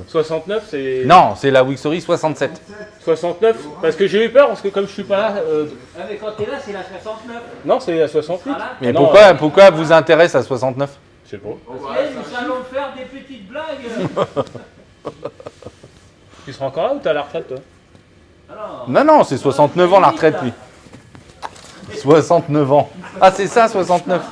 69, c'est... Non, c'est la Wixory 67. 69, parce que j'ai eu peur, parce que comme je suis pas là... Ah mais quand t'es là, c'est la 69. Non, c'est la 68. Voilà. Mais Non, pourquoi vous intéresse à 69? Je sais pas. Parce que nous allons faire des petites blagues. Tu seras encore là ou t'es à la retraite, toi? Alors, Non, c'est 69 ans la retraite, lui. 69 ans. Ah, c'est ça, 69.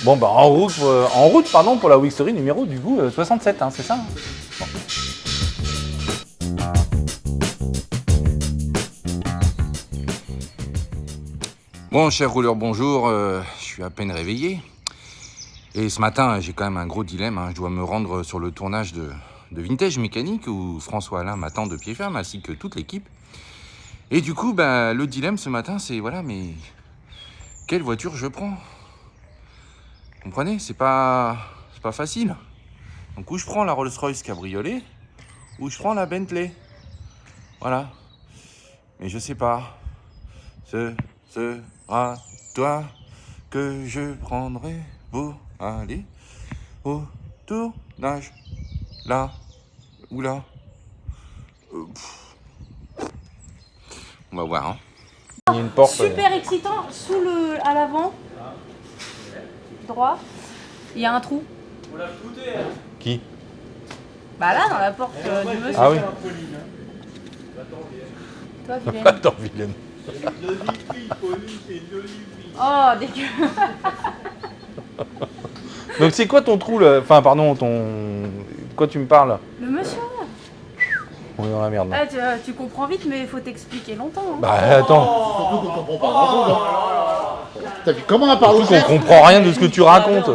Bon, bah, en route, pardon, pour la Wixory numéro, du coup, 67, hein, c'est ça? Bon. Bon, chers rouleurs, bonjour. Je suis à peine réveillé. Et ce matin, j'ai quand même un gros dilemme. Hein. Je dois me rendre sur le tournage de Vintage Mécanique où François Alain m'attend de pied ferme, ainsi que toute l'équipe. Et du coup, bah, le dilemme ce matin, c'est voilà, mais quelle voiture je prends? Vous comprenez? C'est pas facile. Donc, où je prends la Rolls-Royce Cabriolet, ou je prends la Bentley. Voilà. Mais je sais pas. Ce sera toi que je prendrai pour aller au tournage. Là ou là. On va voir. Hein. Il y a une porte. Super excitant, à l'avant, droit, il y a un trou. On l'a fouté. Qui? Bah là, dans la porte du monsieur. Ah oui. Toi, Vilaine. Attends, Vilaine. Oh, dégueu. Donc c'est quoi ton trou là? Enfin pardon, De quoi tu me parles? Le monsieur. On est dans la merde là. Ah, tu comprends vite, mais il faut t'expliquer longtemps. Hein. Bah attends, Surtout qu'on comprend pas grand-chose. T'as vu comment on parle au on chef? comprend rien de ce que tu racontes.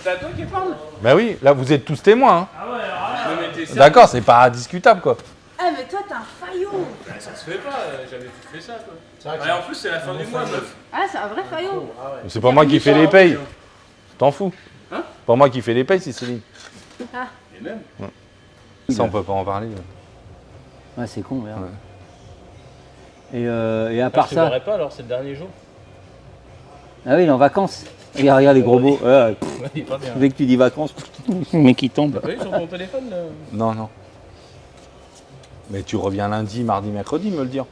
C'est à toi qui parle. Bah oui, là vous êtes tous témoins. Hein. Ah ouais, alors là, je me mettais D'accord, c'est pas discutable quoi. Ah, mais toi, t'es un faillot. ça se fait pas, jamais tu fais ça, toi. Et en plus, c'est la fin du mois, meuf. Ah, c'est un vrai faillot. C'est pas moi qui fais les payes. T'en fous. Hein? Pas moi qui fais les payes, c'est Céline. Ah. Et même. Ça on peut pas en parler. ouais, c'est con, merde. Ouais. Et à part Je te ça. verrai pas alors, c'est le dernier jour. Ah oui, il est en vacances. Regarde les gros mots. Ouais, il est pas bien. Dès que tu dis vacances, le mec il tombe. T'as pas vu sur ton téléphone là? Non. Mais tu reviens lundi, mardi, mercredi me le dire.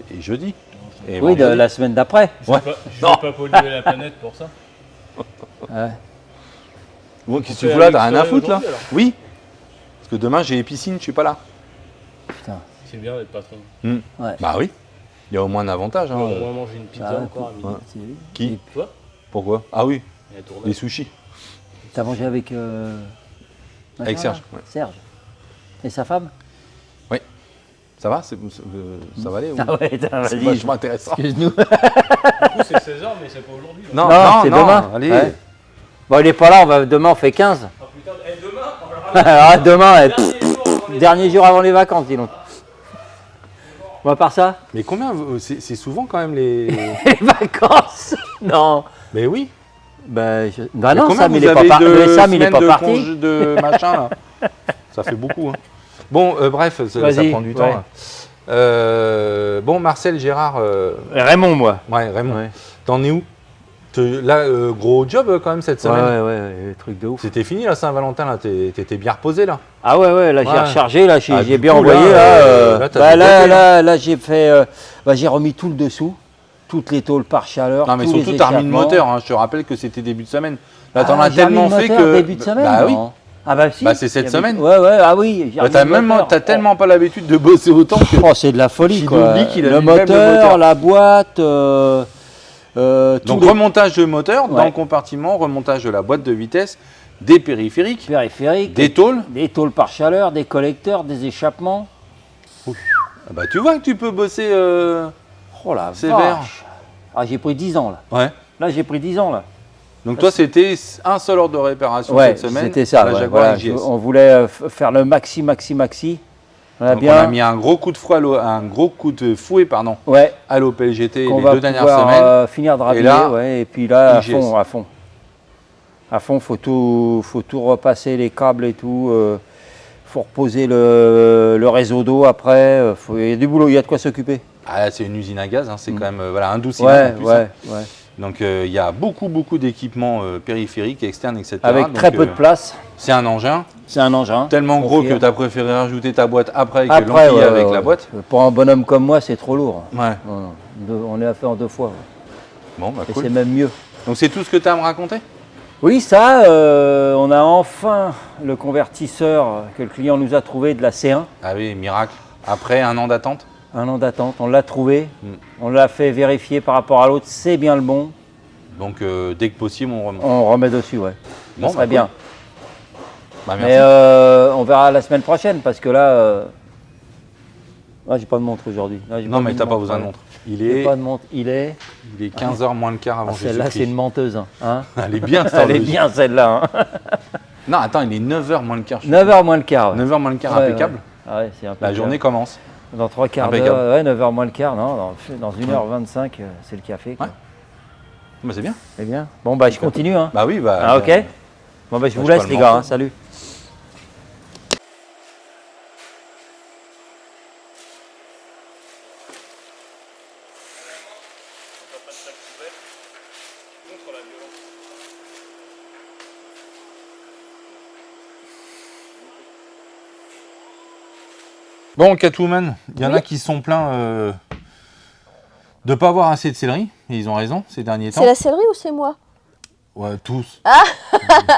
Et jeudi. Et Oui, vendredi. la semaine d'après. Ouais. Je vais pas polluer la planète pour ça. Ouais. Bon, qu'est-ce que On tu fait fous là? la T'as rien à Wixory foutre là? aujourd'hui, alors. Oui. Parce que demain j'ai piscine, je suis pas là. Putain. C'est bien d'être patron. Ouais. Bah oui. Il y a au moins un avantage. Hein. On va manger une pizza Ah ouais, encore à midi. Ouais. C'est- Qui? Toi? Pourquoi? Ah oui, Il y a tournage. les sushis. T'as mangé avec. Avec machin, Serge, là ouais. Serge. Et sa femme? Ça va? Ça va aller? Ou... Ah ouais, attends, C'est vas-y. vachement intéressant. Excuse-nous. Du coup, c'est 16h, mais c'est pas aujourd'hui. Non, c'est demain. Allez. Ouais. Bon, il est pas là, demain on fait 15. Ah putain, et demain, on va Ah, demain, dernier jour avant les- dernier jour avant les vacances, dis donc. Bon, à part ça, Mais combien? C'est souvent quand même les. les vacances. Non. Mais oui. Bah non, combien Sam, vous il est pas avez parti. de Sam, il est semaines pas de parti. congé de machin là. Ça fait beaucoup. Hein. Bon, bref, ça Vas-y, prend du temps. ouais. Là. Bon, Marcel, Gérard, Raymond, moi. ouais, Raymond, Ouais. t'en es où? Là, gros job quand même cette Ouais, semaine. ouais, truc de ouf. C'était fini la Saint-Valentin là, t'étais bien reposé là. Ah ouais, là j'ai Ouais. rechargé, là j'ai Ah, du bien coup, envoyé. là, là, t'as Bah, développé, là j'ai fait, j'ai remis tout le dessous, toutes les tôles par chaleur. Non mais tous surtout les t'as remis le échappements. moteur, hein. Je te rappelle que c'était début de semaine. Là t'en Ah, as j'ai remis tellement le fait moteur que. début de semaine. Bah oui. non. Ah bah si. Bah, c'est cette semaine. Ouais, ah oui. j'ai Bah, remis le moteur. t'as tellement pas l'habitude de bosser autant que. Oh, c'est de la folie Qu'il quoi. oublie qu'il a le mis même le moteur, moteur. la boîte. Donc tous les remontage de moteur dans Ouais. le compartiment, remontage de la boîte de vitesse, des périphériques, périphériques, des tôles. des tôles par chaleur, des collecteurs, des échappements. Ah bah tu vois que tu peux bosser. Oh la Sévère. vache. Ah j'ai pris 10 ans là. Ouais. Là j'ai pris 10 ans là. Donc toi c'était un seul ordre de réparation Ouais, cette semaine. c'était ça. la ouais, Jaguar voilà. XJS. On voulait faire le maxi. On a Donc, bien. on a mis un gros coup de fouet, fouet Ouais. à l'Opel GT Qu'on les va 2 dernières pouvoir, semaines. finir de rhabiller, là, ouais, et puis là, IGS. à fond, faut tout repasser les câbles et tout, faut reposer le réseau d'eau après, il y a du boulot, il y a de quoi s'occuper. Ah là c'est une usine à gaz, hein, c'est quand même voilà, un doux Ouais, en plus, hein. ouais. Donc il y a beaucoup d'équipements périphériques, externes, etc. Avec Donc, très peu de place. C'est un engin C'est un engin. tellement gros que Confirme. tu as préféré rajouter ta boîte après que Après, l'empiler avec la boîte. Pour un bonhomme comme moi, c'est trop lourd. Ouais. Non, non. On l'a fait en 2 fois. Ouais. Bon, bah Et cool. c'est même mieux. Donc c'est tout ce que tu as à me raconter? Oui, ça, on a enfin le convertisseur que le client nous a trouvé de la C1. Ah oui, miracle. Après 1 an d'attente? 1 an d'attente, on l'a trouvé. Mm. On l'a fait vérifier par rapport à l'autre, c'est bien le bon. Donc dès que possible, on remonte. On remet dessus, ouais. Bon, Ça serait bah, bien. cool. Bah, merci. Mais on verra la semaine prochaine parce que là, j'ai pas de montre aujourd'hui. Là, j'ai Non, mais mis t'as pas montre, besoin de ouais. montre. Il J'ai est, pas de montre. Il est. 15h moins le quart avant Celle-là, c'est Jésus-Christ. une menteuse. Hein. Elle est bien, cette Elle est horloge. bien celle-là. Hein. Non, attends, il est 9h moins le quart. 9h moins le quart. Ouais. 9h moins le quart, Ouais, impeccable. ouais. Ah ouais, c'est La impeccable. journée commence. Dans 3 quarts Impeccable. d'heure, ouais, 9h moins le quart, non, dans 1h25, c'est le café. Quoi. Ouais. Bah, c'est bien. C'est bien. Bon, bah, je continue. Hein. Bah oui, bah. Ah, ok. Bon, bah, je vous je laisse, peux les le gars. manteau. Hein. Salut. Bon, Catwoman, il y en a Oui. qui sont pleins de ne pas avoir assez de céleri. Et ils ont raison ces derniers temps. C'est la céleri ou c'est moi? Ouais, tous. Ah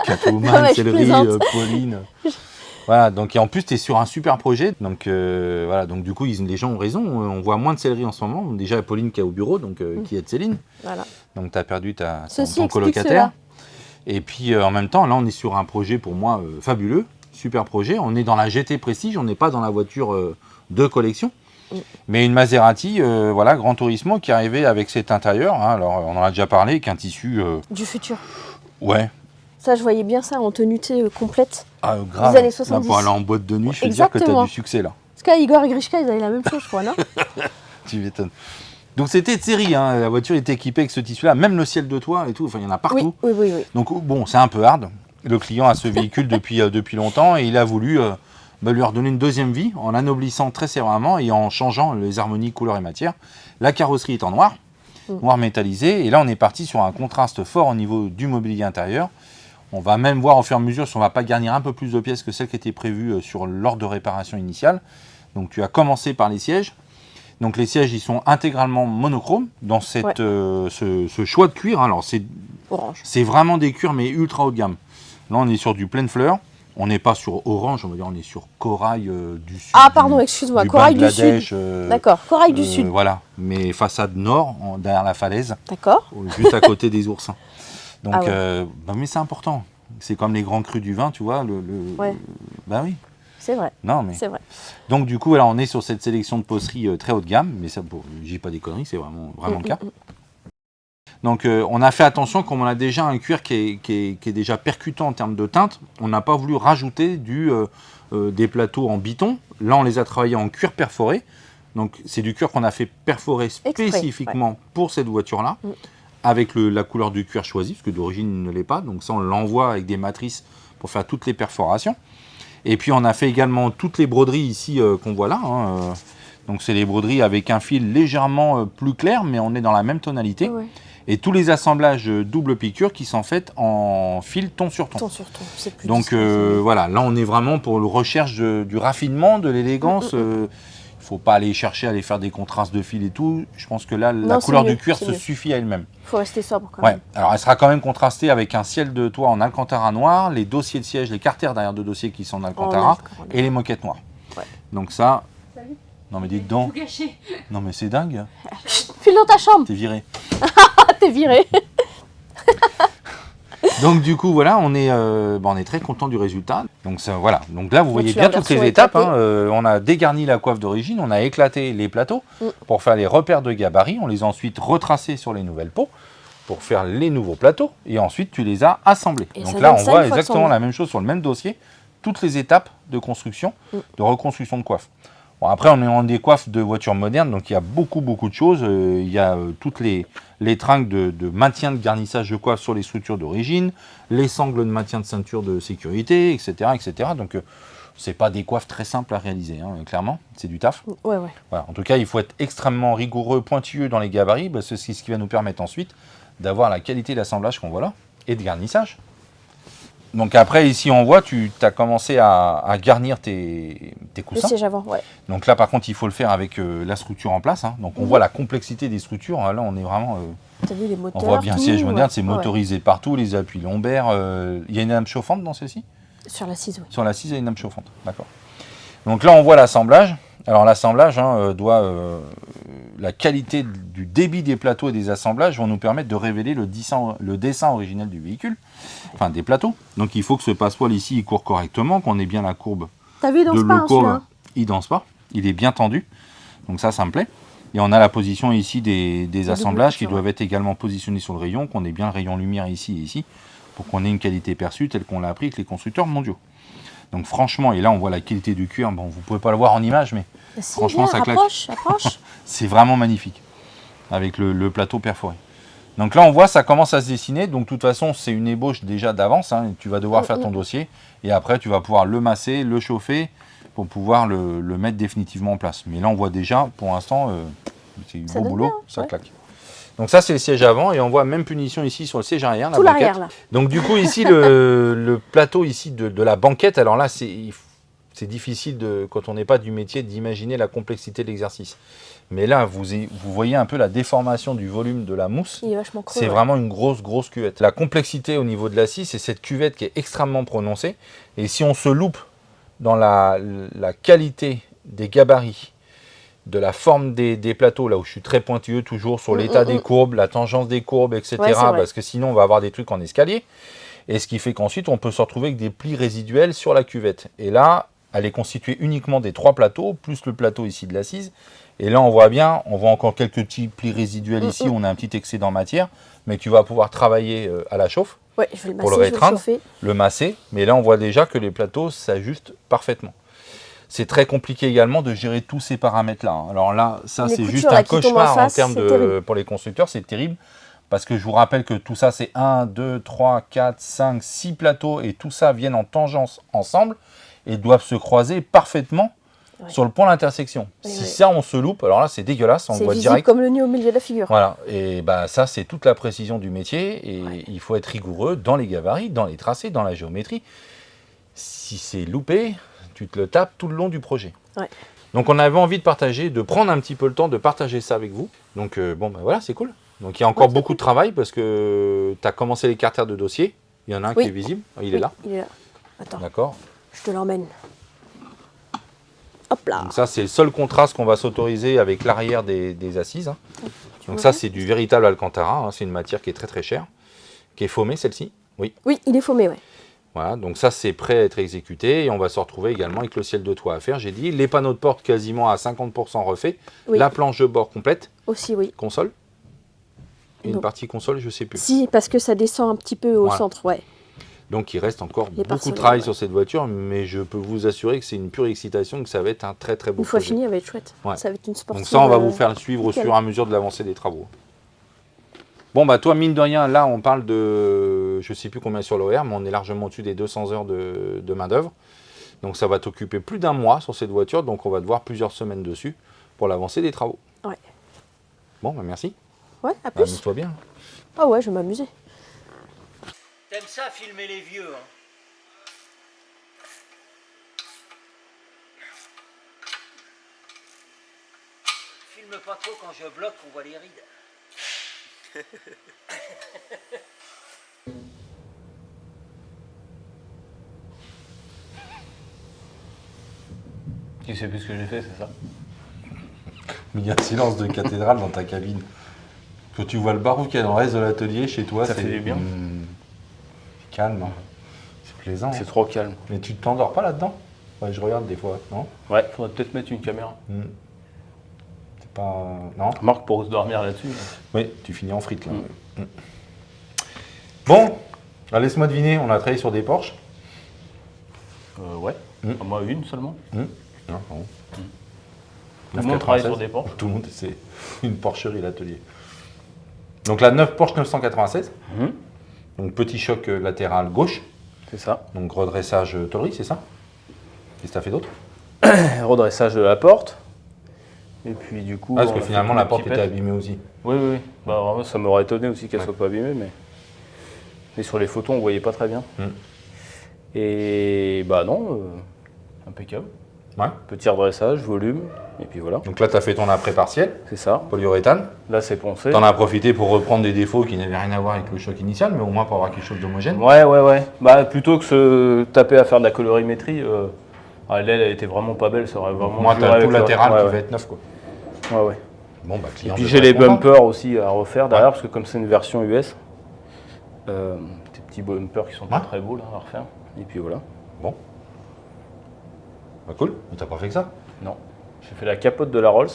Catwoman, Non, mais je céleri, plaisante. Pauline. Voilà, donc et en plus, tu es sur un super projet. Donc voilà, donc du coup, les gens ont raison. On voit moins de céleri en ce moment. Déjà, Pauline qui est au bureau, donc qui aide Céline. Voilà. Donc tu as perdu ton Ceci explique colocataire. cela. Et puis en même temps, là, on est sur un projet pour moi fabuleux. Super projet. On est dans la GT Prestige, on n'est pas dans la voiture de collection. Mais une Maserati, voilà, Gran Turismo qui arrivait avec cet intérieur. Hein, alors, on en a déjà parlé, qu'un tissu. Du futur. Ouais. Ça, je voyais bien ça en tenue complète. Ah, grave. Des années Là, 70. pour aller en boîte de nuit, je peux te dire que tu as Exactement. du succès là. Parce qu'Igor et Grishka, ils avaient la même chose, je crois, non? Tu m'étonnes. Donc, c'était de série. Hein, la voiture était équipée avec ce tissu-là, même le ciel de toit et tout. Enfin, il y en a partout. Oui. Donc, bon, c'est un peu hard. Le client a ce véhicule depuis longtemps et il a voulu lui redonner une deuxième vie en l'anoblissant très sévèrement et en changeant les harmonies couleur et matière. La carrosserie est en noir, noir métallisé. Et là, on est parti sur un contraste fort au niveau du mobilier intérieur. On va même voir au fur et à mesure si on ne va pas garnir un peu plus de pièces que celles qui étaient prévues sur l'ordre de réparation initiale. Donc, tu as commencé par les sièges. Donc, les sièges, ils sont intégralement monochromes dans cette, ce choix de cuir. Alors, Orange. c'est vraiment des cuirs, mais ultra haut de gamme. Là, on est sur du pleine fleur. On n'est pas sur orange, on va dire, on est sur corail du sud. Ah, pardon, excuse-moi, corail du Bangladesh, sud. D'accord, corail du sud. Voilà, mais façade nord, derrière la falaise, D'accord. juste à côté des oursins. Donc, Ah ouais. mais c'est important. C'est comme les grands crus du vin, tu vois. Ouais. Bah oui. C'est vrai, Non, mais. c'est vrai. Donc, du coup, voilà, on est sur cette sélection de poteries très haut de gamme, mais ça, je dis pas des conneries, c'est vraiment le cas. Donc on a fait attention, comme on a déjà un cuir qui est déjà percutant en termes de teinte, on n'a pas voulu rajouter des plateaux en biton. Là, on les a travaillés en cuir perforé. Donc c'est du cuir qu'on a fait perforer spécifiquement pour cette voiture-là, avec la couleur du cuir choisi, parce que d'origine il ne l'est pas. Donc ça, on l'envoie avec des matrices pour faire toutes les perforations. Et puis on a fait également toutes les broderies ici qu'on voit là. Hein. Donc c'est les broderies avec un fil légèrement plus clair, mais on est dans la même tonalité. Ouais. Et tous les assemblages double piqûre qui sont faits en fil ton sur ton. Ton sur ton, c'est plus Donc discret, voilà, là on est vraiment pour la recherche du raffinement, de l'élégance. Il ne faut pas aller chercher à aller faire des contrastes de fil et tout. Je pense que là, la Non, couleur c'est mieux, du cuir c'est se mieux. suffit à elle-même. Il faut rester sobre quand Ouais. même. Alors elle sera quand même contrastée avec un ciel de toit en alcantara noir, les dossiers de siège, les carters derrière de dossiers qui sont en alcantara et les moquettes noires. Ouais. Donc ça... Non mais dites donc. Non mais c'est dingue. File dans ta chambre, T'es viré. t'es viré. Donc du coup voilà, on est très content du résultat. Donc ça, voilà. Donc là vous voyez tu as bien la toutes les version étapes. éclatée. On a dégarni la coiffe d'origine, on a éclaté les plateaux pour faire les repères de gabarit. On les a ensuite retracés sur les nouvelles peaux pour faire les nouveaux plateaux. Et ensuite tu les as assemblés. Et Donc ça là donne on ça voit une fois que exactement c'est la même chose sur le même dossier. Toutes les étapes de construction, de reconstruction de coiffe. Bon, après, on est en des coiffes de voitures modernes, donc il y a beaucoup de choses. Il y a toutes les tringles de maintien de garnissage de coiffe sur les structures d'origine, les sangles de maintien de ceinture de sécurité, etc. Donc, c'est pas des coiffes très simples à réaliser, hein, clairement. C'est du taf. Ouais. Voilà. En tout cas, il faut être extrêmement rigoureux, pointilleux dans les gabarits. C'est ce qui va nous permettre ensuite d'avoir la qualité d'assemblage qu'on voit là et de garnissage. Donc après, ici, on voit, tu as commencé à garnir tes Le coussins. siège avant, ouais. Donc là, par contre, il faut le faire avec la structure en place. Hein. Donc on voit la complexité des structures. Là, on est vraiment... T'as vu les on moteurs, voit bien tout, siège moderne, ouais. c'est motorisé partout, les appuis lombaires. Il y a une lame chauffante dans celle-ci? Sur l'assise, oui. Sur l'assise, il y a une lame chauffante. D'accord. Donc là, on voit l'assemblage. Alors l'assemblage la qualité du débit des plateaux et des assemblages vont nous permettre de révéler le dessin originel du véhicule, enfin des plateaux. Donc il faut que ce passepoil ici il court correctement, qu'on ait bien la courbe T'as vu, il de danse pas, hein, l'eau courbe. celui-là. Il danse pas, il est bien tendu. Donc ça me plaît. Et on a la position ici des assemblages qui doivent être également positionnés sur le rayon, qu'on ait bien le rayon lumière ici et ici, pour qu'on ait une qualité perçue telle qu'on l'a appris avec les constructeurs mondiaux. Donc franchement, et là on voit la qualité du cuir, bon vous pouvez pas le voir en image, mais Bah si, franchement viens, ça claque. approche. C'est vraiment magnifique, avec le plateau perforé. Donc là on voit ça commence à se dessiner, donc de toute façon c'est une ébauche déjà d'avance, hein, tu vas devoir faire ton dossier, et après tu vas pouvoir le masser, le chauffer, pour pouvoir le mettre définitivement en place. Mais là on voit déjà, pour l'instant, c'est du beau boulot, bien, ça ouais. claque. Donc ça c'est le siège avant, et on voit même punition ici sur le siège arrière. Tout l'arrière, là. Donc du coup ici le plateau ici de la banquette, alors là c'est difficile quand on n'est pas du métier d'imaginer la complexité de l'exercice. Mais là vous voyez un peu la déformation du volume de la mousse. Il est vachement creux. C'est ouais. vraiment une grosse cuvette. La complexité au niveau de la scie, c'est cette cuvette qui est extrêmement prononcée. Et si on se loupe dans la qualité des gabarits, de la forme des plateaux, là où je suis très pointilleux toujours sur l'état des courbes, la tangence des courbes, etc. Ouais, c'est vrai. Parce que sinon on va avoir des trucs en escalier. Et ce qui fait qu'ensuite on peut se retrouver avec des plis résiduels sur la cuvette. Et là, elle est constituée uniquement des 3 plateaux, plus le plateau ici de l'assise. Et là on voit bien, on voit encore quelques petits plis résiduels ici, on a un petit excédent en matière, mais tu vas pouvoir travailler à la chauffe. Ouais, je vais le masser, Pour le je vais le rétreindre, chauffer. le masser, mais là on voit déjà que les plateaux s'ajustent parfaitement. C'est très compliqué également de gérer tous ces paramètres-là. Hein. Alors là, ça Les c'est coutures, juste là, un qui tombent cauchemar en en face, termes c'est terrible. pour les constructeurs, c'est terrible. Parce que je vous rappelle que tout ça c'est 1, 2, 3, 4, 5, 6 plateaux et tout ça viennent en tangence ensemble et doivent se croiser parfaitement sur le point d'intersection. Si ça on se loupe, alors là c'est dégueulasse, on le C'est voit visible direct. comme le nez au milieu de la figure. Voilà, et bah ça c'est toute la précision du métier et il faut être rigoureux dans les gabarits, dans les tracés, dans la géométrie. Si c'est loupé, tu te le tapes tout le long du projet. Ouais. Donc on avait envie de partager, de prendre un petit peu le temps de partager ça avec vous. Donc bon bah voilà, c'est cool. Donc il y a encore beaucoup de travail parce que tu as commencé les carters de dossier. Il y en a un qui est visible, il est là. Il est là. Attends, D'accord. je te l'emmène. Hop là. Donc ça c'est le seul contraste qu'on va s'autoriser avec l'arrière des assises. Hein. Donc ça c'est du véritable Alcantara, hein. C'est une matière qui est très chère, qui est foamée celle-ci. Oui. Oui, il est foamé, ouais. Voilà, donc ça c'est prêt à être exécuté et on va se retrouver également avec le ciel de toit à faire. J'ai dit les panneaux de porte quasiment à 50% refaits, Oui. la planche de bord complète, Aussi, oui. console. Et une Non. partie console, je sais plus. Si, parce que ça descend un petit peu au Voilà. centre, ouais. Donc il reste encore Les beaucoup de parcelles, travail ouais. sur cette voiture, mais je peux vous assurer que c'est une pure excitation, que ça va être un très beau Une fois projet. fini, elle va être chouette. Ouais. Ça va être une sportive. Donc ça, on va vous faire le suivre au nickel. fur et à mesure de l'avancée des travaux. Bon, bah toi, mine de rien, là, on parle de, je sais plus combien sur l'OR, mais on est largement au-dessus des 200 heures de main-d'œuvre. Donc ça va t'occuper plus d'un mois sur cette voiture, donc on va devoir plusieurs semaines dessus pour l'avancée des travaux. Ouais. Bon, bah merci. Ouais, à Bah, plus. amuse-toi bien. Ah ouais, je vais m'amuser. T'aimes ça, filmer les vieux, hein? Filme pas trop quand je bloque, on voit les rides. Tu sais plus ce que j'ai fait, c'est ça? Mais il y a un silence de cathédrale dans ta cabine. Quand tu vois le barreau qu'il y a dans le reste de l'atelier, chez toi, Ça c'est fait du bien. Calme. C'est plaisant. C'est hein. trop calme. Mais tu te t'endors pas là-dedans? Ouais, je regarde des fois, non? Ouais, faudrait peut-être mettre une caméra. C'est pas... Non? Marc pour se dormir là-dessus. Oui, tu finis en frites là. Mm. Bon, alors, laisse-moi deviner, on a travaillé sur des Porsche. Ouais. Moi, une seulement. Non, pardon. Tout le monde travaille 996. sur des Porsche. Tout le monde, c'est une Porcherie l'atelier. Donc la 9 Porsche 996. Donc petit choc latéral gauche. C'est ça. Donc redressage tôlerie, c'est ça? Qu'est-ce que tu as fait d'autre? Redressage de la porte. Et puis du coup. Parce on que a finalement fait la tout porte petit était pet. abîmée aussi. Oui, oui. Bah, vraiment, ça m'aurait étonné aussi qu'elle soit pas abîmée, mais. Et sur les photos, on voyait pas très bien. Et bah non, impeccable. Ouais. Petit redressage, volume, et puis voilà. Donc là, tu as fait ton après partiel, C'est ça. polyuréthane. Là, c'est poncé. Tu en as profité pour reprendre des défauts qui n'avaient rien à voir avec le choc initial, mais au moins pour avoir quelque chose d'homogène. Ouais. Bah, plutôt que se taper à faire de la colorimétrie, l'aile, elle était vraiment pas belle, ça aurait vraiment. Au moins, tu as duré tout avec le- latéral ouais, qui ouais. va être neuf, quoi. Ouais. Bon, bah, Et client puis devrait j'ai les être content. bumpers aussi à refaire derrière, parce que comme c'est une version US, des petits bumpers qui sont pas Ouais. très beaux là, à refaire. Et puis voilà. Bon. Bah, cool. Mais t'as pas fait que ça? Non. J'ai fait la capote de la Rolls.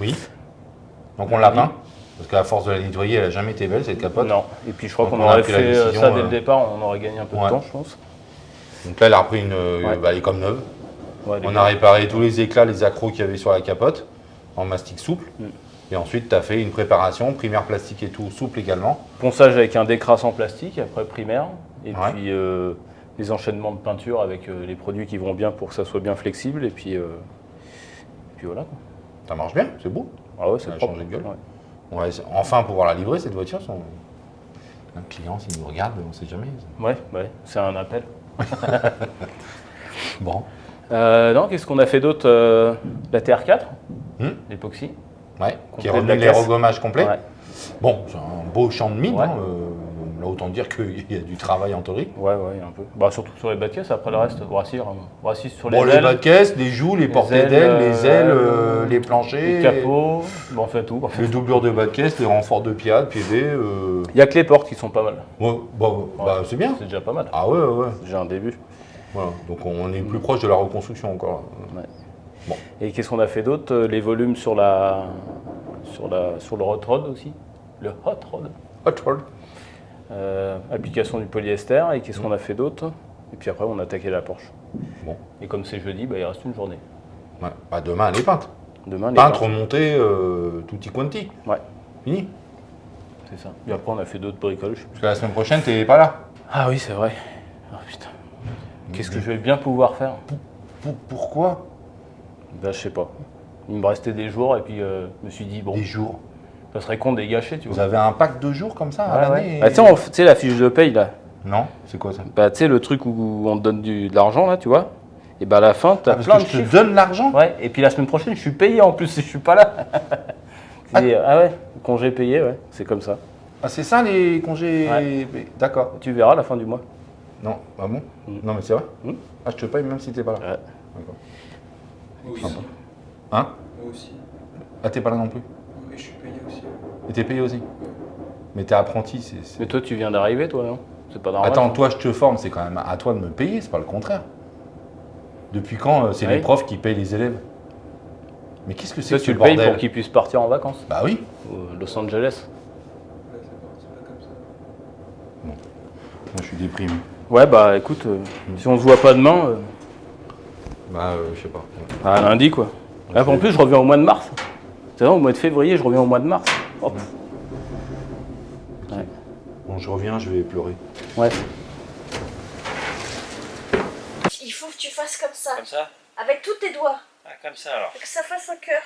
Oui. Donc on l'a peint. Parce qu'à force de la nettoyer, elle a jamais été belle, cette capote. Non. Et puis je crois Donc qu'on on a aurait pris la fait décision, ça dès le départ, on aurait gagné un peu ouais. de temps, je pense. Donc là, elle a repris une. Ouais. Bah, elle est comme neuve. Ouais, On a réparé tous les éclats, les accros qu'il y avait sur la capote, en mastic souple. Et ensuite, tu as fait une préparation, primaire plastique et tout, souple également. Ponçage avec un décrassant plastique, après primaire. Et Ouais. puis les enchaînements de peinture avec les produits qui vont bien pour que ça soit bien flexible. Et puis voilà. Quoi. Ça marche bien, c'est beau. Ah ouais, Ça c'est a propre. changé de gueule. Ouais. On va enfin pouvoir la livrer, cette voiture. Un client, s'il nous regarde, on ne sait jamais. Ouais, c'est un appel. Bon. Non, qu'est-ce qu'on a fait d'autre La TR4, l'époxy. Ouais, qui Complet est de revenu la les caisse. regommages complets. Ouais. Bon, c'est un beau champ de mine. Ouais. Là, autant dire qu'il y a du travail en théorie. Ouais, un peu. Bah, surtout sur les bas de caisse, après le reste, brassir sur Bon, les les ailes, bas de caisse, les joues, les portées ailes, d'ailes, les ailes, les les planchers. capots, bon, on fait tout. Les doublures de bas de caisse, les renforts de pied B. Il n'y a que les portes qui sont pas mal. Ouais, bah, c'est bien. C'est déjà pas mal. Ah ouais. C'est déjà un début. Voilà. Donc on est plus proche de la reconstruction encore. Ouais. Bon. Et qu'est-ce qu'on a fait d'autre Les volumes sur le hot rod aussi. Le hot rod. Hot rod. Application du polyester. Et qu'est-ce qu'on a fait d'autre? Et puis après, on a attaqué la Porsche. Bon. Et comme c'est jeudi, il reste une journée. Ouais. Bah, demain, elle est peinte. Demain, les Peinte, parties. remontée, tutti quanti. Ouais, Fini. c'est ça. Et après, on a fait d'autres bricoles. Parce que la semaine prochaine, t'es pas là. Ah oui, c'est vrai. Ah putain. Qu'est-ce que je vais bien pouvoir faire? Pourquoi? Ben, je sais pas. Il me restait des jours et puis je me suis dit, bon, Des jours. ça serait con de les gâcher, tu Vous vois. avez un pack de jours comme ça à Ouais, l'année ouais. Bah, tu sais, la fiche de paye, là. Non, c'est quoi ça? Bah, tu sais, le truc où on te donne de l'argent, là, tu vois. Et bah, à la fin, tu as Parce plein que de je te chiffres. donne l'argent? Ouais, et puis la semaine prochaine, je suis payé en plus si je suis pas là. Ah ouais, congé payé, ouais, c'est comme ça. Ah, c'est ça les congés? Ouais. D'accord. Tu verras à la fin du mois. Non, ah bon? Non, mais c'est vrai? Mm. Ah, je te paye même si t'es pas là. Ouais. D'accord. Moi aussi. Hein? Moi aussi. Ah, t'es pas là non plus? Et je suis payé aussi. Et t'es payé aussi? Mais t'es apprenti, c'est... Mais toi, tu viens d'arriver, toi, non? C'est pas normal. Attends, ça. toi je te forme, c'est quand même à toi de me payer, c'est pas le contraire. Depuis quand c'est Ouais. les profs qui payent les élèves? Mais qu'est-ce que c'est Toi, que ce tu le payes bordel? pour qu'ils puissent partir en vacances. Bah oui. Los Angeles. Ouais, c'est pas comme ça. Moi je suis déprimé. Ouais, bah écoute, si on se voit pas demain, Bah je sais pas. à lundi, quoi. Là, en plus, je reviens au mois de mars. C'est vrai, au mois de février, je reviens au mois de mars. Hop. Ouais. Bon, je reviens, je vais pleurer. Ouais. Il faut que tu fasses comme ça, Comme ça? avec tous tes doigts, Ah, comme ça alors. que ça fasse un cœur.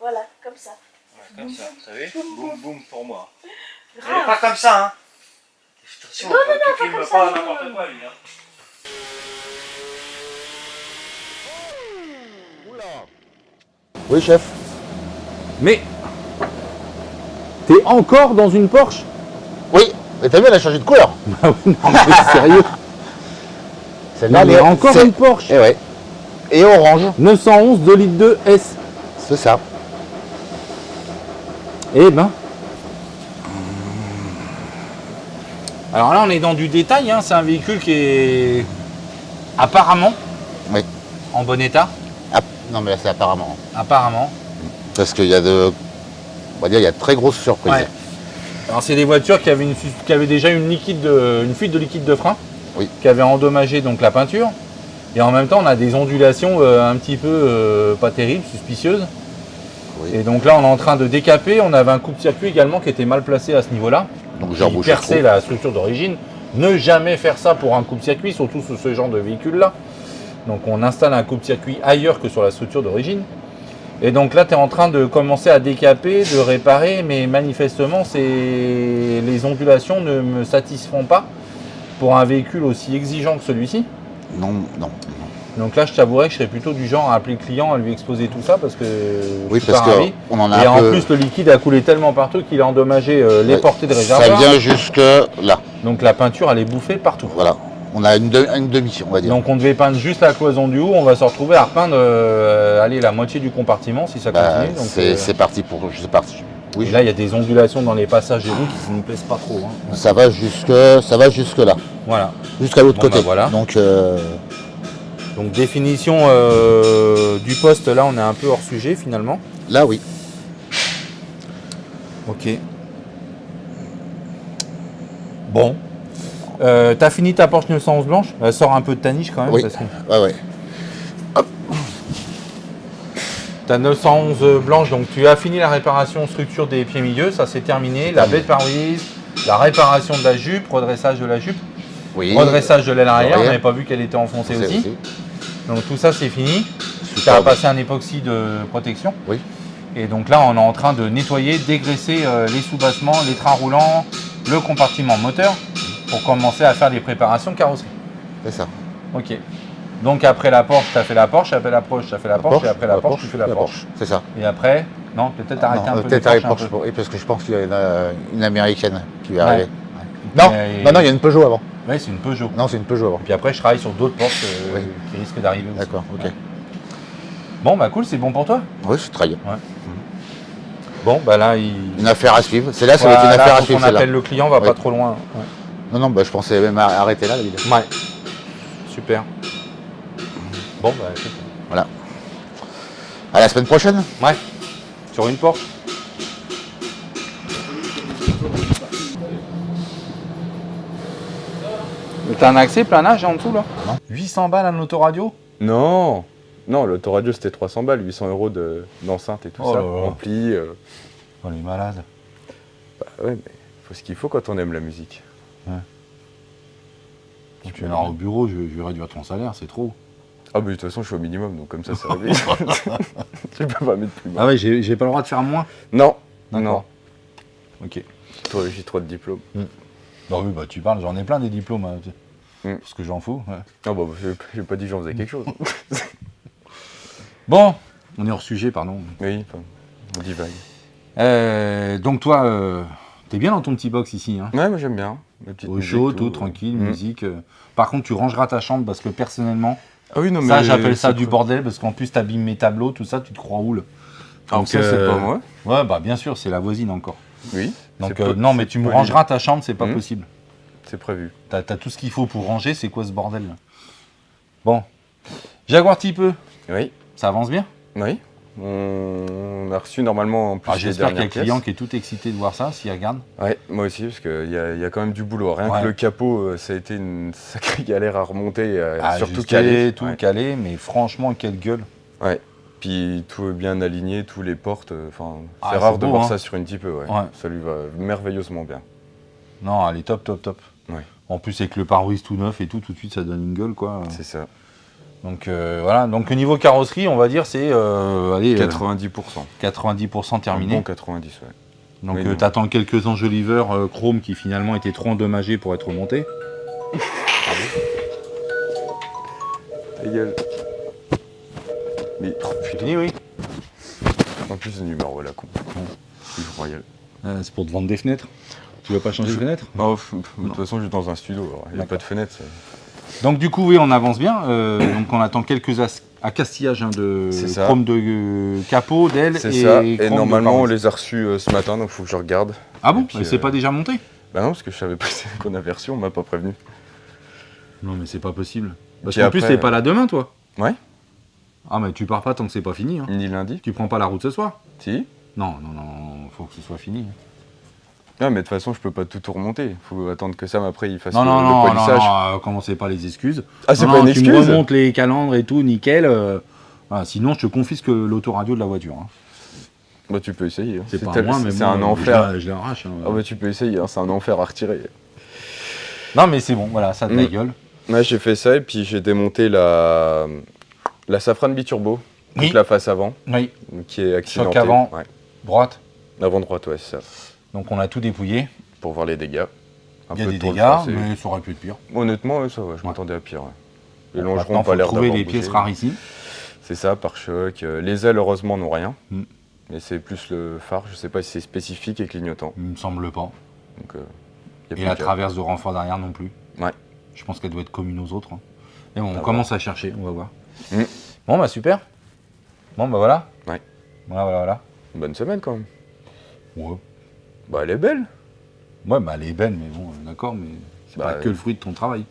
Voilà, comme ça. Ouais, comme ça, vous savez? Boum boum pour moi. Mais Grave. pas comme ça, hein. Attention, Non, tu pas filmes comme pas ça, non, n'importe non, quoi, lui. Hein. Oui, chef. Mais T'es encore dans une Porsche? Oui, mais t'as vu, elle a changé de couleur. Ah Non, mais sérieux. Celle-là, Non, mais encore une Porsche. Eh ouais. Et orange, 911 2 litres 2 S. c'est ça. Eh ben. Alors là on est dans du détail, hein. C'est un véhicule qui est apparemment Oui. en bon état. Ah, non, mais là, c'est apparemment. Apparemment. Parce qu'il y a de. On va dire, il y a de très grosses surprises. Ouais. Alors c'est des voitures qui avaient déjà une fuite de liquide de frein, Oui. qui avait endommagé donc la peinture. Et en même temps on a des ondulations un petit peu pas terribles, suspicieuses. Oui. Et donc là on est en train de décaper, on avait un coupe-circuit également qui était mal placé à ce niveau-là. Donc, j'ai Qui rebouché le perçait trou. la structure d'origine. Ne jamais faire ça pour un coupe-circuit, surtout sur ce genre de véhicule-là. Donc on installe un coupe-circuit ailleurs que sur la structure d'origine. Et donc là, tu es en train de commencer à décaper, de réparer, mais manifestement, les ondulations ne me satisfont pas pour un véhicule aussi exigeant que celui-ci. Non, non. Donc là, je t'avouerais que je serais plutôt du genre à appeler le client, à lui exposer tout ça, parce que Oui, je suis parce pas ravi. qu'on en a Et un en peu... plus, le liquide a coulé tellement partout qu'il a endommagé les Ouais, portées de ça réservoir. vient jusque là. Donc la peinture, elle est bouffée partout. Voilà. On a une demi, on va dire. Donc on devait peindre juste la cloison du haut, on va se retrouver à repeindre allez, la moitié du compartiment si ça Bah, continue. Donc, c'est parti pour... C'est parti. Oui, et là, il y a des ondulations dans les passages des roues qui ne me plaisent pas trop. Hein. ça va jusque là. Voilà. Jusqu'à l'autre Bon, côté. bah, voilà. Donc, Donc définition du poste, là, on est un peu hors sujet finalement. là, oui. Ok. Bon. T'as fini ta Porsche 911 blanche? Elle sort un peu de ta niche quand même. Oui. Parce que Ouais. ta 911 blanche, donc tu as fini la réparation structure des pieds milieux, ça c'est terminé. La baie de pare-brise, la réparation de la jupe, redressage de la jupe, Oui. redressage de l'aile arrière, on Arrière. n'avait pas vu qu'elle était enfoncée C'est aussi. Donc tout ça c'est fini. Tu Super. as passé un époxy de protection. Oui. Et donc là on est en train de nettoyer, dégraisser les sous-bassements, les trains roulants, le compartiment moteur pour commencer à faire les préparations carrosserie. C'est ça. Ok. Donc après la Porsche, tu as fait la Porsche, après la Porsche, tu as fait la Porsche, et après la Porsche, tu fais la Porsche. C'est ça. Et après, non, peut-être arrêter un peu Peut-être de avec Porsche. Porsche, oui, parce que je pense qu'il y en a une américaine qui va Ouais. arriver. Non, non, il y a une Peugeot avant. Oui, c'est une Peugeot. Non, c'est une Peugeot avant. Puis après, je travaille sur d'autres Porsche Oui. qui risquent d'arriver aussi. D'accord, ok. Ouais. Bon, bah cool, c'est bon pour toi. Oui, c'est très bien. Bon, bah là, il... Une affaire à suivre. C'est là, ça Voilà, va être une affaire à faut suivre, qu'on celle-là. appelle le client, va Oui. pas trop loin. Ouais. Non, bah, je pensais même arrêter là, évidemment. Ouais. Super. Bon, bah écoute. Voilà. À la semaine prochaine. Ouais. Sur une Porsche. T'as un accès planage en dessous là? Non. 800 balles un autoradio? Non, non, l'autoradio c'était 300 balles, 800 € d'enceinte et tout Oh ça, là là. ampli. Oh les malades. Bah ouais, mais faut ce qu'il faut quand on aime la musique. Si tu viens au bureau, je vais réduire ton salaire, c'est trop. Ah bah de toute façon je suis au minimum, donc comme ça c'est réglé. Je peux pas mettre plus bas. Ah ouais, j'ai pas le droit de faire moins? Non, D'accord. non, Ok. j'ai trop de diplômes. Bah oui, bah tu parles, j'en ai plein des diplômes, hein, parce que j'en fous. Ouais. Ah bah j'ai pas dit que j'en faisais quelque chose. Bon, on est hors sujet, pardon. Oui, enfin, on divague. Donc toi, t'es bien dans ton petit box ici, hein? Ouais, moi j'aime bien. La petite Au musique, chaud, tout tranquille, musique. Par contre, tu rangeras ta chambre parce que personnellement, Ah oui, non mais. ça j'appelle ça c'est du cool. bordel parce qu'en plus t'abîmes mes tableaux, tout ça, tu te crois où là? Alors ça c'est pas moi. Ouais, bah bien sûr, c'est la voisine encore. Oui. Donc c'est pas- non, mais c'est tu me pas rangeras ta chambre, c'est pas Mhm. possible. C'est prévu. T'as tout ce qu'il faut pour ranger, c'est quoi ce bordel là? Bon. Jaguar Type E, Oui. ça avance bien? Oui. On a reçu normalement en plus les J'espère qu'il y a dernières le pièces. client qui est tout excité de voir ça, s'il regarde. Ouais, moi aussi, parce qu'il y a quand même du boulot. Rien Ouais. que le capot, ça a été une sacrée galère à remonter, surtout Ajuster, calé. tout Ouais. calé, mais franchement, quelle gueule. Ouais. Puis tout est bien aligné, tous les portes. Enfin, Ah, c'est rare c'est de beau, voir hein. ça sur une Type E. Ouais. Ouais. Ça lui va merveilleusement bien. Non, elle est top, top, top. Ouais. En plus, avec le pare-brise tout neuf et tout de suite, ça donne une gueule, quoi. C'est ça. Donc voilà, donc niveau carrosserie, on va dire, c'est allez, 90%. 90% terminé. Bon 90, ouais. Donc Oui, non. t'attends quelques enjoliveurs chrome qui finalement étaient trop endommagés pour être remontés. Ta gueule. Mais, oh, C'est putain. fini, oui. En plus, le numéro là, con. Yves Royal. C'est pour te vendre des fenêtres. Tu veux pas changer de fenêtre? Oh, de toute façon, je suis dans un studio, alors il n'y a pas de fenêtre. Donc du coup, oui, on avance bien. Donc on attend quelques accastillages de C'est ça. chrome de capot, d'aile C'est et ça. Et chrome de normalement, on pare-brise. les a reçus ce matin, donc il faut que je regarde. Ah bon? Et puis, Et c'est pas déjà monté? Bah non, parce que je savais pas qu'on avait reçu, on m'a pas prévenu. Non, mais c'est pas possible. Parce Puis qu'en plus, après, t'es pas là demain, toi. Ouais. Ah, mais tu pars pas tant que c'est pas fini. Hein. Ni lundi. Tu prends pas la route ce soir? Si. Non, non, non, faut que ce soit fini. Non, mais de toute façon, je peux pas tout remonter. Il faut attendre que Sam, après, il fasse Non, le non, non, non, polissage. non, commencez pas les excuses. Ah, c'est Non, pas non, une tu me excuse. remontes les calandres et tout, nickel. Voilà, sinon, je te confisque l'autoradio de la voiture. Hein. Bah, tu peux essayer. hein. C'est pas tel- moi, mais c'est bon, un enfer. Je l'arrache. Hein. Ah, bah, tu peux essayer, hein, c'est un enfer à retirer. Non, mais c'est bon, voilà, ça a de la gueule. Ouais, j'ai fait ça et puis j'ai démonté la Safran biturbo Oui. Donc la face avant, Oui, qui est accidentée. choc avant, Ouais. droite. Avant droite, ouais, c'est ça. Donc on a tout dépouillé. Pour voir les dégâts. Il y a peu des trop le dégâts, tracé. mais ça aurait pu être pire. Honnêtement, ouais, ça va, je m'attendais à pire. Ouais. Les Maintenant, longerons n'ont faut pas l'air trouver d'avoir les bougé. pièces rarissimes. C'est ça, pare-choc. Les ailes, heureusement, n'ont rien. Mm. Mais c'est plus le phare, je sais pas si c'est spécifique et clignotant. Il me semble pas. Donc, y a Et plus la qu'à. traverse de renfort derrière non plus. Ouais. Je pense qu'elle doit être commune aux autres. Hein. Et bon, on À commence à chercher, on va voir. Mm. Bon bah super. Bon bah voilà. Ouais. Voilà. Bonne semaine quand même. Ouais. Bah, elle est belle. Ouais, bah elle est belle, mais bon, d'accord, mais c'est Bah, pas que le fruit de ton travail.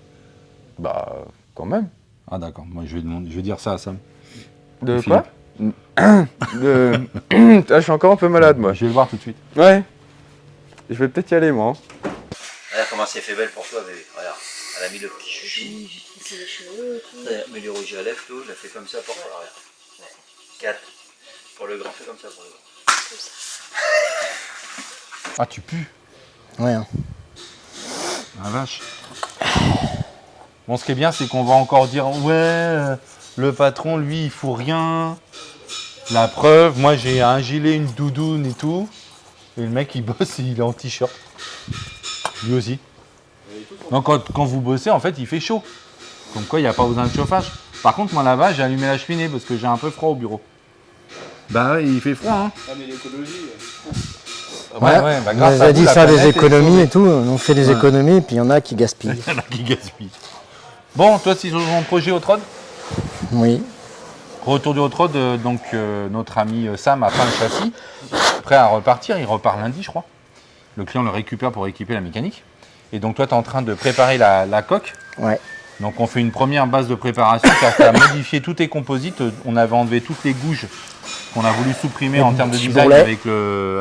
Bah, quand même. Ah d'accord, moi je vais dire ça à Sam. De Et quoi De... Ah, je suis encore un peu malade, moi. Je vais le voir tout de suite. Ouais. Je vais peut-être y aller, moi. Regarde comment c'est fait belle pour toi, bébé. Regarde, elle a mis le petit chouchou. C'est les cheveux et tout. Elle a mis le rouge à lèvres, tout. Elle a fait comme ça pour toi, regarde. 4. Pour le grand, fais comme ça pour le grand. Ah tu pues. Ouais. Hein. Ah vache. Bon, ce qui est bien, c'est qu'on va encore dire ouais, le patron, lui, il fout rien. La preuve, moi j'ai un gilet, une doudoune et tout. Et le mec, il bosse, il est en t-shirt. Lui aussi. Donc quand vous bossez, en fait, il fait chaud. Comme quoi, il n'y a pas besoin de chauffage. Par contre, moi là-bas, j'ai allumé la cheminée parce que j'ai un peu froid au bureau. Bah ouais, il fait froid, hein. Ah, mais l'écologie. Ouais, bah On grâce nous à a vous, dit de la faire des planète est économies sauvée. et tout, on fait des Ouais. économies, puis il y en a qui gaspillent. Il y en a qui gaspillent. Bon, toi, si on projet au trot. Oui. Retour du hot rod, donc notre ami Sam a peint le châssis, prêt à repartir, il repart lundi je crois. Le client le récupère pour équiper la mécanique. Et donc toi tu es en train de préparer la coque. Ouais. Donc on fait une première base de préparation, c'est-à-dire que tu as modifié tous tes composites, on avait enlevé toutes les gouges qu'on a voulu supprimer en termes de petits design bourrelets.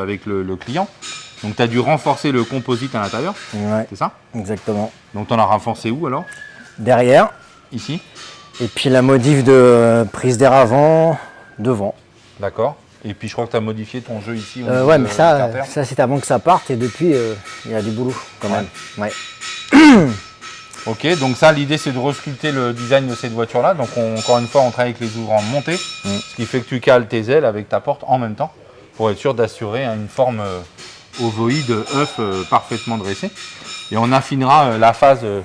avec le client. Donc tu as dû renforcer le composite à l'intérieur, Ouais, c'est ça? exactement. Donc tu en as renforcé où alors? Derrière, Ici? et puis la modif de prise d'air avant, devant. D'accord. Et puis je crois que tu as modifié ton jeu ici. Au niveau Ouais, de- mais du ça carter. c'était avant que ça parte, et depuis, il y a du boulot quand même. Ouais. Ok, donc ça, l'idée c'est de resculpter le design de cette voiture-là. Donc encore une fois, on travaille avec les ouvrants montés, ce qui fait que tu cales tes ailes avec ta porte en même temps pour être sûr d'assurer une forme ovoïde œuf parfaitement dressée. Et on affinera la phase de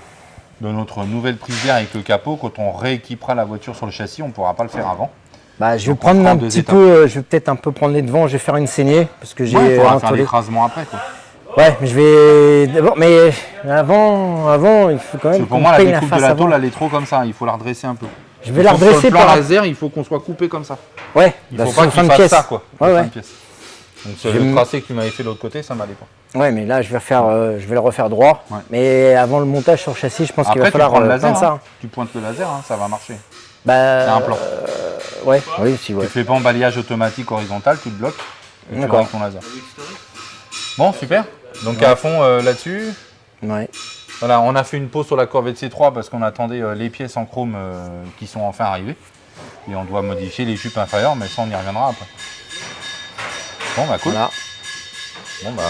notre nouvelle prise d'air avec le capot. Quand on rééquipera la voiture sur le châssis, on ne pourra pas le faire avant. Bah, je vais Donc, on prendre prend un deux petit étapes. peu, je vais peut-être un peu prendre les devants, je vais faire une saignée, parce que j'ai Ouais, il faudra faire entouré. l'écrasement après. Quoi. Ouais, mais je vais d'abord, mais avant, il faut quand Parce même que pour qu'on moi, la peigne la découpe de face la avant. tôle, elle est trop comme ça. Il faut la redresser un peu. Je vais la Sur redresser le plan par. laser, il faut qu'on soit coupé comme ça. Ouais, Il bah, faut sur pas le fin qu'il de fasse pièce. ça, quoi. Ouais, le ouais. fin de pièce. Donc Je vais le me- tracé que tu m'avais fait de l'autre côté, ça m'allait pas. Ouais, mais là, je vais le refaire droit. Ouais. Mais avant le montage sur le châssis, je pense qu'il va Après, tu falloir prends le laser, peindre ça. hein. Tu pointes le laser, hein, ça va marcher. Bah, C'est un plan. ouais, oui, si, ouais. Tu fais pas en balayage automatique horizontal, tu le bloques et tu D'accord. vas avec ton laser. Bon, super. Donc à fond là-dessus. Ouais. Voilà, on a fait une pause sur la Corvette C3 parce qu'on attendait les pièces en chrome qui sont enfin arrivées. Et on doit modifier les jupes inférieures, mais ça on y reviendra après. Bon bah cool. Voilà. Bon bah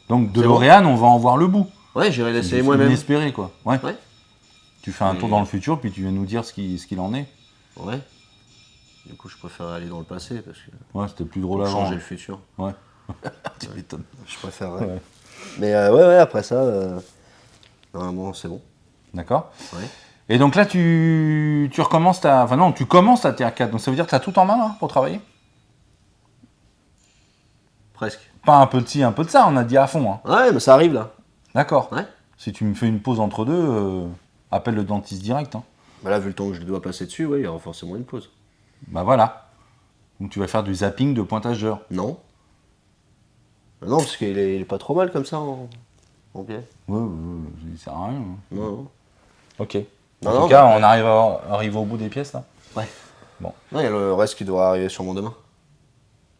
donc de l'Oréal, on va en voir le bout. Ouais, j'irai l'essayer C'est moi-même. inespéré quoi. Ouais. Ouais. Tu fais un tour dans le futur, puis tu viens nous dire ce qu'il en est. Ouais. Du coup, je préfère aller dans le passé parce que Ouais, c'était plus drôle pour avant. changer le futur. Ouais. Tu m'étonnes. Je préférerais. Ouais. Mais ouais, après ça, normalement, c'est bon. D'accord. Ouais. Et donc là, tu recommences ta... Enfin non, tu commences ta TR4. Donc ça veut dire que tu as tout en main là, pour travailler? Presque. Pas un peu de ci, un peu de ça, on a dit à fond. Hein. Ouais, mais ça arrive là. D'accord. Ouais. Si tu me fais une pause entre deux, appelle le dentiste direct. Hein. Bah là, vu le temps que je dois passer dessus, ouais, il y aura forcément une pause. Bah voilà. Donc tu vas faire du zapping de pointage d'heure. Non. Non, parce qu'il est pas trop mal comme ça en pied. Ouais, ça sert à rien. Hein. Non. Ok. Non, En non, tout cas, bah, on arrive au bout des pièces là. Ouais. Bon. Non, il y a le reste qui doit arriver sûrement demain.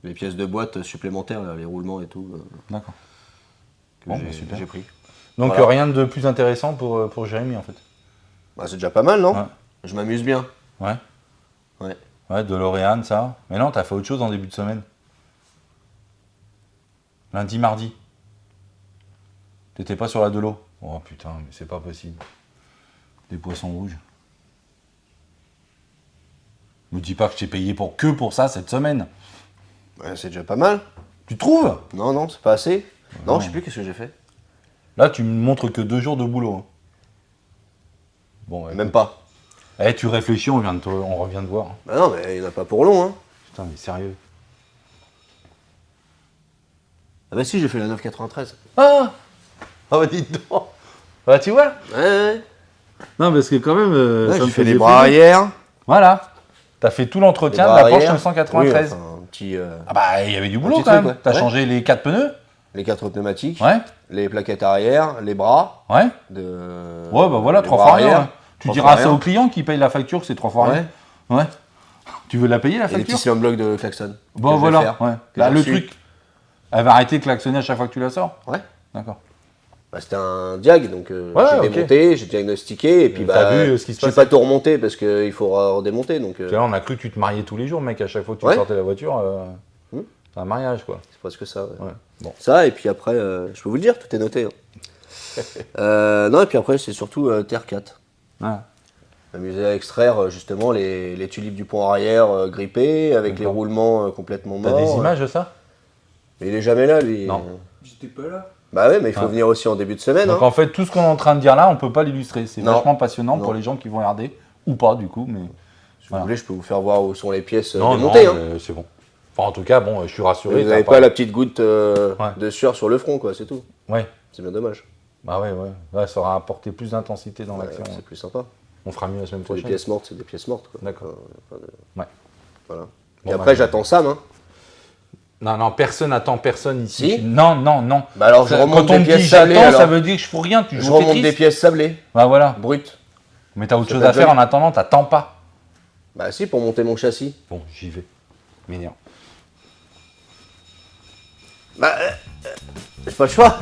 Les pièces de boîte supplémentaires, là, les roulements et tout. D'accord. que Bon, j'ai- bah, super. j'ai pris. Donc Voilà. rien de plus intéressant pour Jérémy en fait. Bah, c'est déjà pas mal, non? Ouais. Je m'amuse bien. Ouais. Ouais. Ouais, DeLorean, ça. Mais non, t'as fait autre chose en début de semaine. Lundi, mardi. T'étais pas sur la Delo. Oh putain, mais c'est pas possible. Des poissons rouges. Me dis pas que je t'ai payé que pour ça cette semaine. Ouais, c'est déjà pas mal. Tu trouves? Non, non, c'est pas assez. Non, je sais plus qu'est-ce que j'ai fait. Là, tu me montres que 2 jours de boulot. Hein. Bon, ouais. Même pas. Eh, tu réfléchis, on revient de voir. Bah non, mais il n'y en a pas pour long, hein. Putain, mais sérieux. Ah bah si, j'ai fait la 9,93. Ah bah dis donc. Bah tu vois. Ouais. Non, parce que quand même... Ouais, ça j'ai me fait faisait les bras plaisir. arrière. Voilà. T'as fait tout l'entretien de Les la bras Porsche arrière. 993. Oui, enfin, un petit... Ah bah, il y avait du boulot petit quand truc, même. ouais. T'as Ouais. changé les 4 pneus. Les 4 pneumatiques. Ouais. Les plaquettes arrière, les bras. Ouais. Ouais, bah voilà, les 3 bras fois rien. arrière. Ouais. Tu 3 diras fois ça rien. au client qui paye la facture, que c'est 3 fois rien. Ouais. Tu veux la payer la Et les facture? petits silent blocs de klaxon. Bon que je vais voilà. faire, Ouais. que Là, j'ai le reçu. truc, elle va arrêter de klaxonner à chaque fois que tu la sors. Ouais. D'accord. Bah, c'était un diag, donc Ouais, j'ai ok. démonté, j'ai diagnostiqué, et puis T'as bah, vu, ce qui se j'ai passe pas tout remonté parce qu'il faut redémonter. Donc, Tu vois, on a cru que tu te mariais tous les jours, mec, à chaque fois que tu Ouais. sortais la voiture. C'est un mariage, quoi. c'est presque ça. Ouais. Ouais. Bon. Ça, et puis après, je peux vous le dire, tout est noté. Hein. Non, et puis après, c'est surtout Terre 4. Ouais. M'amuser à extraire justement les tulipes du pont arrière grippées, avec les D'accord. roulements complètement morts. T'as des images de ça? Mais il est jamais là, lui. Non. J'étais pas là. Bah ouais, mais il faut Ouais. venir aussi en début de semaine. Donc hein. en fait, tout ce qu'on est en train de dire là, on peut pas l'illustrer. C'est Non. vachement passionnant pour Non. les gens qui vont regarder. Ou pas, du coup, mais... Si voilà. vous voulez, je peux vous faire voir où sont les pièces Non, démontées. hein. mais c'est bon. Enfin, en tout cas, bon, je suis rassuré. Vous n'avez pas la petite goutte Ouais. de sueur sur le front, quoi, c'est tout. Ouais. C'est bien dommage. Bah ouais. Ouais, ça aura apporté plus d'intensité dans Ouais, l'action. c'est plus sympa. On fera mieux la semaine Pour les prochaine. pièces mortes, c'est des pièces mortes. Quoi. D'accord. Pas de- Ouais. Voilà. Bon, Et après, bah, j'attends Sam. Hein. Non, personne attend personne ici. Si. Non. Bah alors, je remonte Quand on des me dit pièces sablées. j'attends, alors. ça veut dire que je fous rien. Tu Je joues au remonte Tetris. des pièces sablées, Bah voilà. brutes. Mais t'as autre Ça chose t'a à faire déjà en attendant, t'attends pas. Bah si, pour monter mon châssis. Bon, j'y vais. M'énerve. Bah, j'ai pas le choix.